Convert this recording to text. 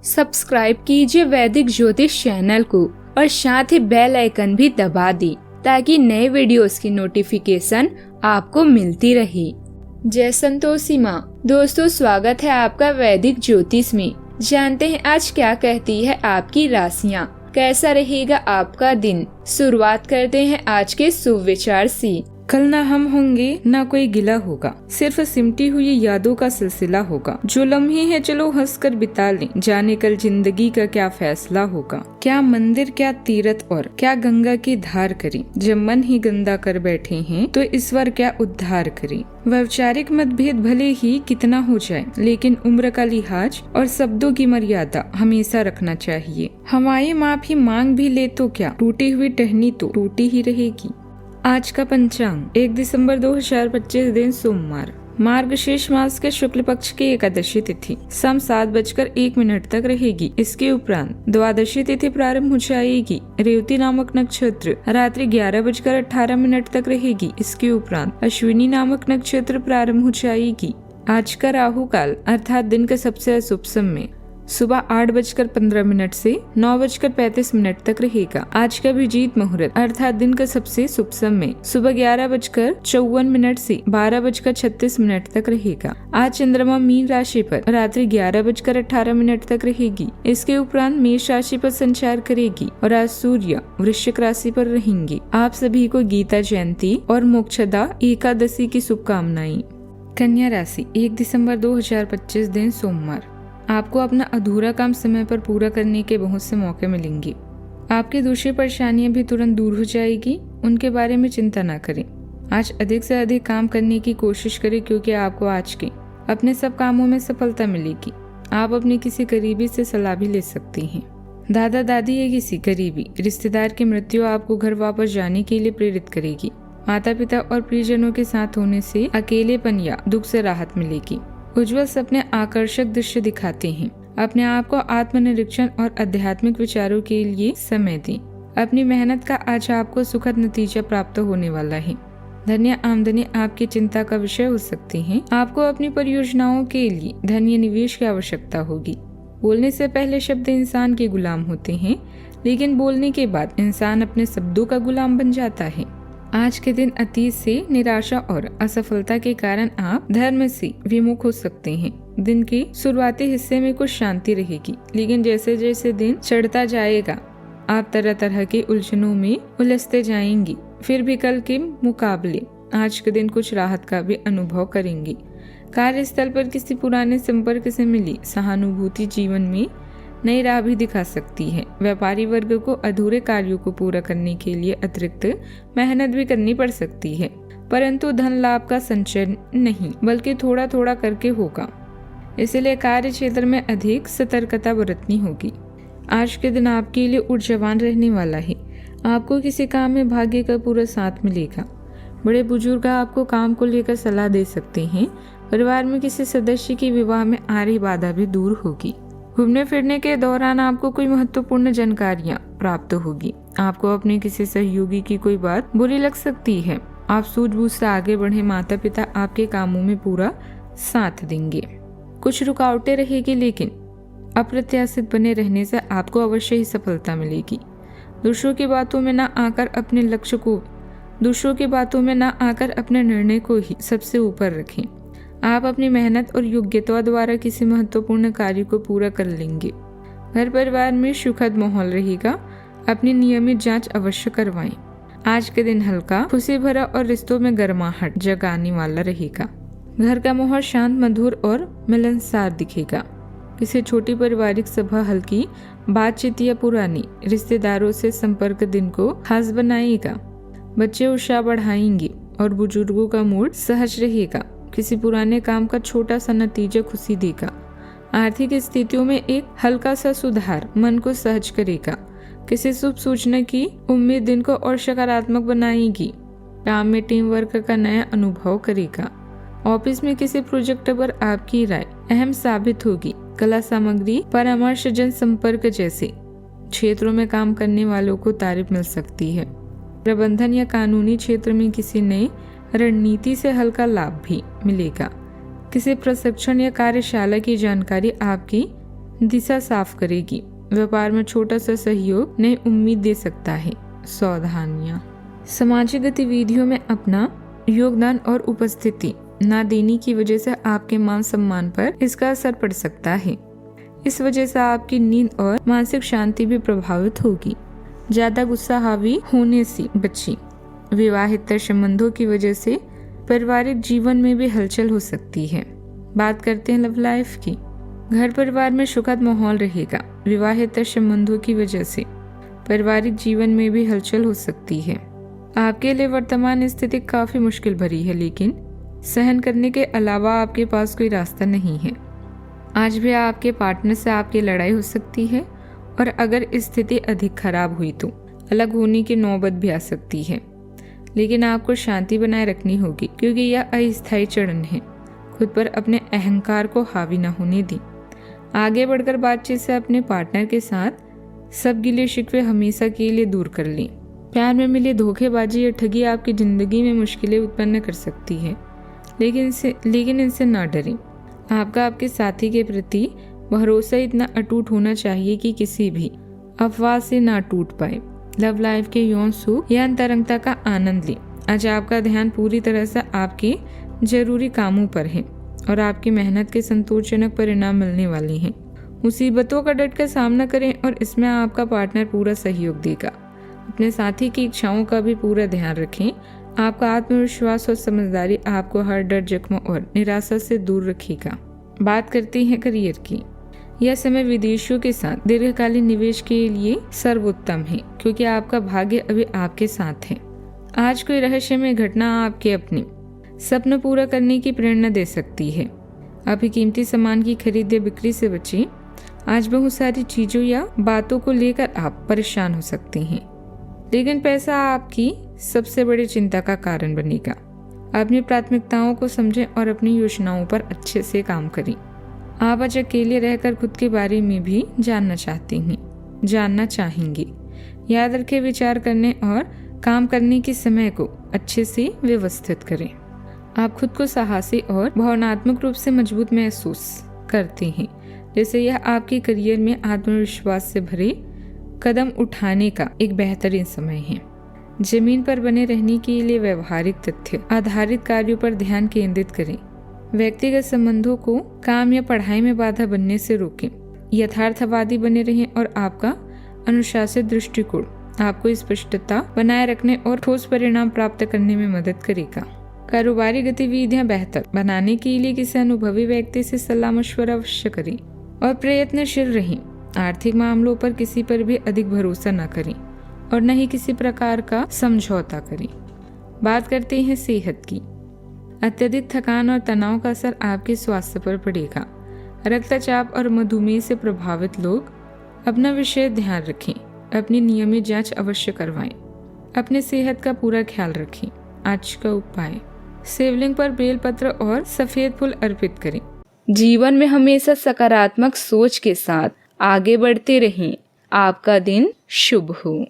Subscribe कीजिए वैदिक ज्योतिष चैनल को और साथ ही बेल आइकन भी दबा दी ताकि नए वीडियोस की नोटिफिकेशन आपको मिलती रहे। जय संतोषी माँ। दोस्तों, स्वागत है आपका वैदिक ज्योतिष में। जानते हैं आज क्या कहती है आपकी राशियाँ, कैसा रहेगा आपका दिन। शुरुआत करते हैं आज के शुभ विचार से। कल ना हम होंगे ना कोई गिला होगा, सिर्फ सिमटी हुई यादों का सिलसिला होगा। जो लम्हे हैं चलो हंस कर बिता लें, जाने कल जिंदगी का क्या फैसला होगा। क्या मंदिर क्या तीर्थ और क्या गंगा की धार करें, जब मन ही गंदा कर बैठे हैं तो ईश्वर क्या उद्धार करें। वैचारिक मतभेद भले ही कितना हो जाए, लेकिन उम्र का लिहाज और शब्दों की मर्यादा हमेशा रखना चाहिए। हमारी माफी मांग भी ले तो क्या, टूटी हुई टहनी तो टूटी ही रहेगी। आज का पंचांग 1 दिसंबर 2025 दिन सोमवार, मार्गशीर्ष मास के शुक्ल पक्ष की एकादशी तिथि शाम 7:01 तक रहेगी। इसके उपरांत द्वादशी तिथि प्रारंभ हो जाएगी। रेवती नामक नक्षत्र रात्रि 11:18 तक रहेगी। इसके उपरांत अश्विनी नामक नक्षत्र प्रारंभ हो जाएगी। आज का राहु काल अर्थात दिन का सबसे अशुभ समय सुबह 8:15 से 9:35 तक रहेगा। आज का अभिजीत मुहूर्त अर्थात दिन का सबसे शुभ समय सुबह 11:54 से 12:36 तक रहेगा। आज चंद्रमा मीन राशि पर रात्रि 11:18 तक रहेगी। इसके उपरांत मेष राशि पर संचार करेगी और आज सूर्य वृश्चिक राशि पर रहेंगे। आप सभी को गीता जयंती और मोक्षदा एकादशी की शुभकामनाएं। कन्या राशि 1 दिसंबर 2025 दिन सोमवार, आपको अपना अधूरा काम समय पर पूरा करने के बहुत से मौके मिलेंगे। आपकी दूसरी परेशानियां भी तुरंत दूर हो जाएगी, उनके बारे में चिंता न करें। आज अधिक से अधिक काम करने की कोशिश करें क्योंकि आपको आज के अपने सब कामों में सफलता मिलेगी। आप अपने किसी करीबी से सलाह भी ले सकती हैं। दादा दादी या किसी करीबी रिश्तेदार की मृत्यु आपको घर वापस जाने के लिए प्रेरित करेगी। माता पिता और प्रियजनों के साथ होने से अकेलेपन या दुख से राहत मिलेगी। उज्जवल सपने आकर्षक दृश्य दिखाते हैं। अपने आप को आत्मनिरीक्षण और आध्यात्मिक विचारों के लिए समय दें। अपनी मेहनत का आज आपको सुखद नतीजा प्राप्त होने वाला है। धन्य आमदनी आपकी चिंता का विषय हो सकती है। आपको अपनी परियोजनाओं के लिए धन्य निवेश की आवश्यकता होगी। बोलने से पहले शब्द इंसान के गुलाम होते हैं, लेकिन बोलने के बाद इंसान अपने शब्दों का गुलाम बन जाता है। आज के दिन अतीत से निराशा और असफलता के कारण आप धर्म से विमुख हो सकते हैं। दिन के शुरुआती हिस्से में कुछ शांति रहेगी, लेकिन जैसे जैसे दिन चढ़ता जाएगा आप तरह तरह के उलझनों में उलझते जाएंगी। फिर भी कल के मुकाबले आज के दिन कुछ राहत का भी अनुभव करेंगे। कार्यस्थल पर किसी पुराने संपर्क से मिली सहानुभूति जीवन में नई राह भी दिखा सकती है। व्यापारी वर्ग को अधूरे कार्यों को पूरा करने के लिए अतिरिक्त मेहनत भी करनी पड़ सकती है, परंतु धन लाभ का संचय नहीं बल्कि थोड़ा थोड़ा करके होगा। इसलिए कार्य क्षेत्र में अधिक सतर्कता बरतनी होगी। आज के दिन आपके लिए ऊर्जावान रहने वाला है। आपको किसी काम में भाग्य का पूरा साथ मिलेगा। बड़े बुजुर्ग आपको काम को लेकर सलाह दे सकते हैं। परिवार में किसी सदस्य की विवाह में आ रही बाधा भी दूर होगी। घूमने फिरने के दौरान आपको कोई महत्वपूर्ण जानकारियां प्राप्त होगी। आपको अपने किसी सहयोगी की कोई बात बुरी लग सकती है। आप सूझबूझ से आगे बढ़े। माता पिता आपके कामों में पूरा साथ देंगे। कुछ रुकावटें रहेगी, लेकिन अप्रत्याशित बने रहने से आपको अवश्य ही सफलता मिलेगी। दूसरों की बातों में न आकर अपने निर्णय को ही सबसे ऊपर रखें। आप अपनी मेहनत और योग्यता द्वारा किसी महत्वपूर्ण कार्य को पूरा कर लेंगे। घर परिवार में सुखद माहौल रहेगा। अपनी नियमित जांच अवश्य करवाएं। आज के दिन हल्का, खुशी भरा और रिश्तों में गर्माहट जगाने वाला रहेगा। घर का माहौल शांत, मधुर और मिलनसार दिखेगा। किसी छोटी पारिवारिक सभा, हल्की बातचीत या पुरानी रिश्तेदारों से संपर्क दिन को खास बनाएगा। बच्चे उत्साह बढ़ाएंगे और बुजुर्गों का मूड सहज रहेगा। किसी पुराने काम का छोटा सा नतीजा खुशी देगा। आर्थिक स्थितियों में एक हल्का सा सुधार मन को सहज करेगा। किसी शुभ सूचना की उम्मीद दिन को और सकारात्मक बनाएगी। काम में टीम वर्क का नया अनुभव करेगा। ऑफिस में किसी प्रोजेक्ट पर आपकी राय अहम साबित होगी। कला सामग्री, परामर्श, जन संपर्क जैसे क्षेत्रों में काम करने वालों को तारीफ मिल सकती है। प्रबंधन या कानूनी क्षेत्र में किसी नए रणनीति से हल्का लाभ भी मिलेगा। किसी प्रशिक्षण या कार्यशाला की जानकारी आपकी दिशा साफ करेगी। व्यापार में छोटा सा सहयोग नई उम्मीद दे सकता है। सावधानियां, सामाजिक गतिविधियों में अपना योगदान और उपस्थिति न देने की वजह से आपके मान सम्मान पर इसका असर पड़ सकता है। इस वजह से आपकी नींद और मानसिक शांति भी प्रभावित होगी। ज्यादा गुस्सा हावी होने से बचिए। विवाहित संबंधों की वजह से पारिवारिक जीवन में भी हलचल हो सकती है। बात करते हैं लव लाइफ की। घर परिवार में सुखद माहौल रहेगा। विवाहित संबंधों की वजह से पारिवारिक जीवन में भी हलचल हो सकती है। आपके लिए वर्तमान स्थिति काफी मुश्किल भरी है, लेकिन सहन करने के अलावा आपके पास कोई रास्ता नहीं है। आज भी आपके पार्टनर से आपकी लड़ाई हो सकती है और अगर स्थिति अधिक खराब हुई तो अलग होने की नौबत भी आ सकती है, लेकिन आपको शांति बनाए रखनी होगी क्योंकि यह अस्थायी चरण है। खुद पर अपने अहंकार को हावी न होने दें। आगे बढ़कर बातचीत से अपने पार्टनर के साथ सब गिले शिकवे हमेशा के लिए दूर कर लें। प्यार में मिली धोखेबाजी या ठगी आपकी जिंदगी में मुश्किलें उत्पन्न कर सकती है, लेकिन इनसे ना डरें। आपका आपके साथी के प्रति भरोसा इतना अटूट होना चाहिए कि किसी भी अफवाह से ना टूट पाए। लव लाइफ के यौन सुख या अंतरंगता का आनंद लें। आज आपका ध्यान पूरी तरह से आपके जरूरी कामों पर है और आपकी मेहनत के संतोषजनक परिणाम मिलने वाले हैं। मुसीबतों का डट कर सामना करें और इसमें आपका पार्टनर पूरा सहयोग देगा। अपने साथी की इच्छाओं का भी पूरा ध्यान रखें। आपका आत्मविश्वास और समझदारी आपको हर डर, जख्म और निराशा से दूर रखेगा। बात करते हैं करियर की। यह समय विदेशियों के साथ दीर्घकालीन निवेश के लिए सर्वोत्तम है क्योंकि आपका भाग्य अभी आपके साथ है। आज कोई रहस्यमय घटना आपके अपने सपने पूरा करने की प्रेरणा दे सकती है। अभी कीमती सामान की खरीद या बिक्री से बचें। आज बहुत सारी चीजों या बातों को लेकर आप परेशान हो सकते हैं, लेकिन पैसा आपकी सबसे बड़ी चिंता का कारण बनेगा। अपनी प्राथमिकताओं को समझें और अपनी योजनाओं पर अच्छे से काम करें। आप आज अकेले रहकर खुद के बारे में भी जानना चाहेंगे। याद रखें, विचार करने और काम करने के समय को अच्छे से व्यवस्थित करें। आप खुद को साहसी और भावनात्मक रूप से मजबूत महसूस करते हैं, जैसे यह आपके करियर में आत्मविश्वास से भरे कदम उठाने का एक बेहतरीन समय है। जमीन पर बने रहने के लिए व्यवहारिक तथ्य आधारित कार्यों पर ध्यान केंद्रित करें। व्यक्तिगत संबंधों को काम या पढ़ाई में बाधा बनने से रोकें। यथार्थवादी बने रहें और आपका अनुशासित दृष्टिकोण आपको स्पष्टता बनाए रखने और ठोस परिणाम प्राप्त करने में मदद करेगा। कारोबारी गतिविधियां बेहतर बनाने के लिए किसी अनुभवी व्यक्ति से सलाह मशवरा अवश्य करें और प्रयत्नशील रहें। आर्थिक मामलों पर किसी पर भी अधिक भरोसा न करें और न ही किसी प्रकार का समझौता करें। बात करते हैं सेहत की। अत्यधिक थकान और तनाव का असर आपके स्वास्थ्य पर पड़ेगा। रक्तचाप और मधुमेह से प्रभावित लोग अपना विशेष ध्यान रखें। अपनी नियमित जांच अवश्य करवाएं। अपने सेहत का पूरा ख्याल रखें। आज का उपाय, शिवलिंग पर बेलपत्र और सफेद फूल अर्पित करें। जीवन में हमेशा सकारात्मक सोच के साथ आगे बढ़ते रहें। आपका दिन शुभ हो।